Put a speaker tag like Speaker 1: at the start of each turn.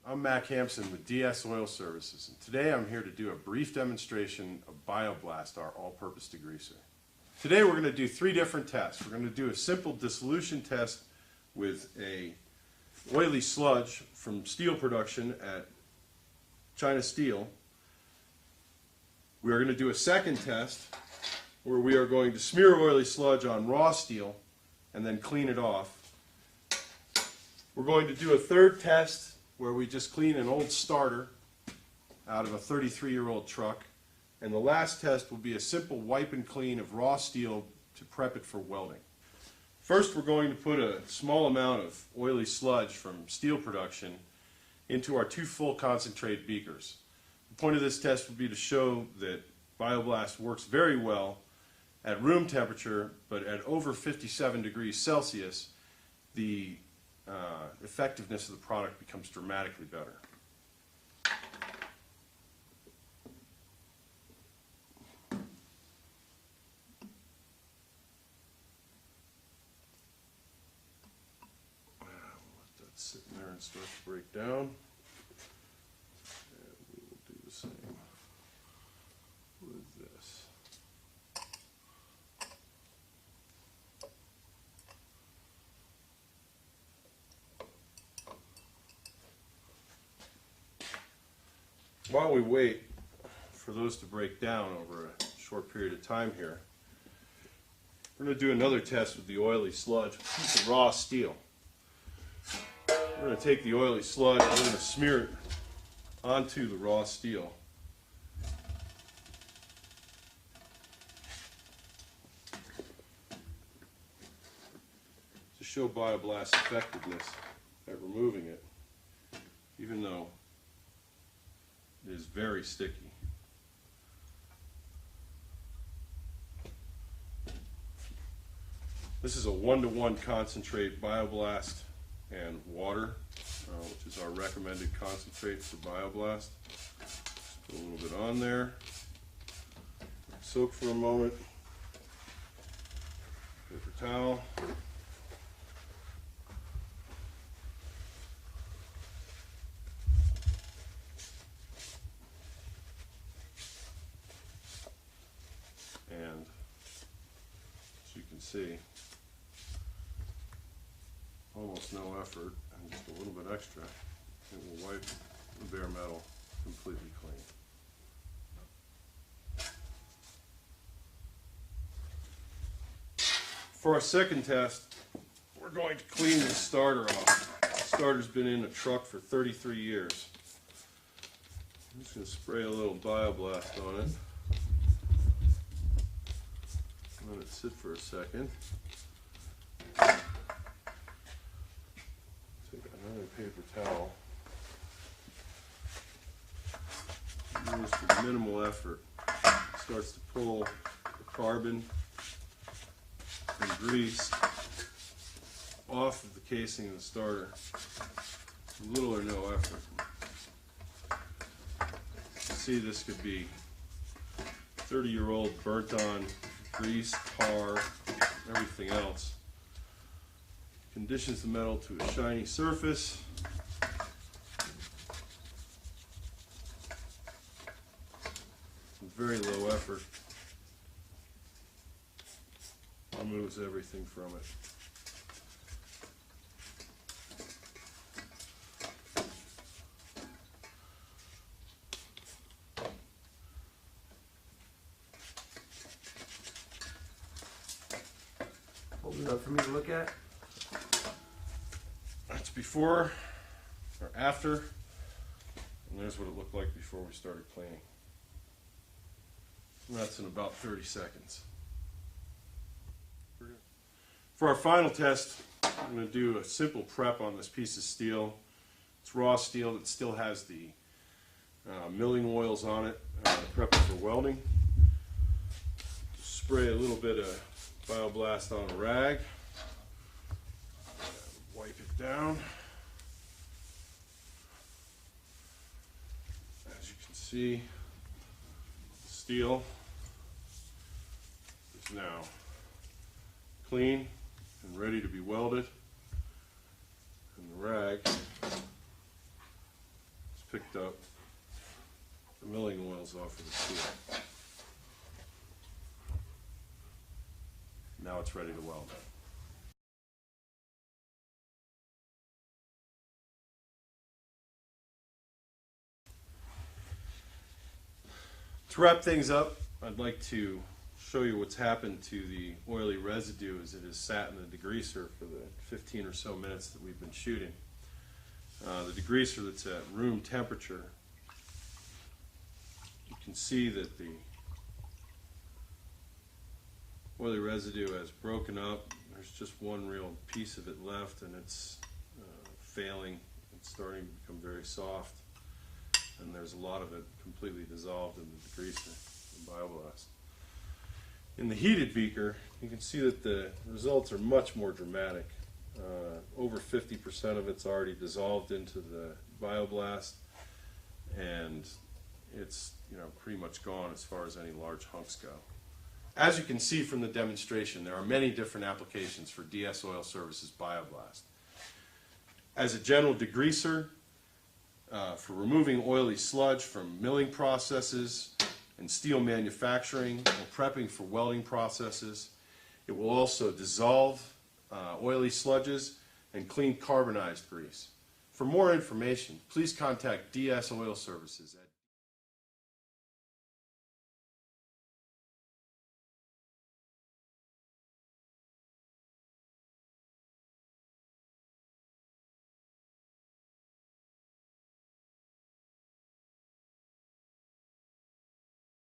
Speaker 1: I'm Mac Hampson with DS Oil Services, and today I'm here to do a brief demonstration of Bioblast, our all-purpose degreaser. Today we're going to do three different tests. We're going to do a simple dissolution test with a oily sludge from steel production at China Steel. We are going to do a second test where we are going to smear oily sludge on raw steel and then clean it off. We're going to do a third test where we just clean an old starter out of a 33-year-old truck. And the last test will be a simple wipe and clean of raw steel to prep it for welding. First, we're going to put a small amount of oily sludge from steel production into our two full concentrate beakers. The point of this test will be to show that Bioblast works very well at room temperature, but at over 57 degrees Celsius, the effectiveness of the product becomes dramatically better. Let that sit in there and start to break down. And we will do the same with this. While we wait for those to break down over a short period of time here, we're going to do another test with the oily sludge, a piece of raw steel. We're going to take the oily sludge and we're going to smear it onto the raw steel. To show Bioblast's effectiveness at removing it, even though it is very sticky. This is a 1-to-1 concentrate Bioblast and water, which is our recommended concentrate for Bioblast. Just put a little bit on there. Soak for a moment. Paper towel. And as you can see, almost no effort and just a little bit extra, it will wipe the bare metal completely clean. For our second test, we're going to clean the starter off. The starter's been in a truck for 33 years. I'm just going to spray a little Bioblast on it. Let it sit for a second. Take another paper towel. Use with minimal effort. It starts to pull the carbon and grease off of the casing of the starter. Little or no effort. You see, this could be 30-year-old burnt on grease, tar, everything else. Conditions the metal to a shiny surface. With very low effort, removes everything from it.
Speaker 2: Hold it up for me to look at.
Speaker 1: That's before or after, and there's what it looked like before we started cleaning. And that's in about 30 seconds. For our final test, I'm going to do a simple prep on this piece of steel. It's raw steel that still has the milling oils on it, prep it for welding. Spray a little bit of Bioblast on a rag. Wipe it down. As you can see, the steel is now clean and ready to be welded. And the rag picked up the milling oils off of the steel. Now it's ready to weld. To wrap things up, I'd like to show you what's happened to the oily residue as it has sat in the degreaser for the 15 or so minutes that we've been shooting. The degreaser that's at room temperature, you can see that the oily residue has broken up. There's just one real piece of it left, and it's failing. It's starting to become very soft, and there's a lot of it completely dissolved in the degreaser, the Bioblast. In the heated beaker, you can see that the results are much more dramatic. Over 50% of it's already dissolved into the Bioblast, and it's pretty much gone as far as any large hunks go. As you can see from the demonstration, there are many different applications for DS Oil Services Bioblast. As a general degreaser, for removing oily sludge from milling processes and steel manufacturing or prepping for welding processes. It will also dissolve oily sludges and clean carbonized grease. For more information, please contact DS Oil Services.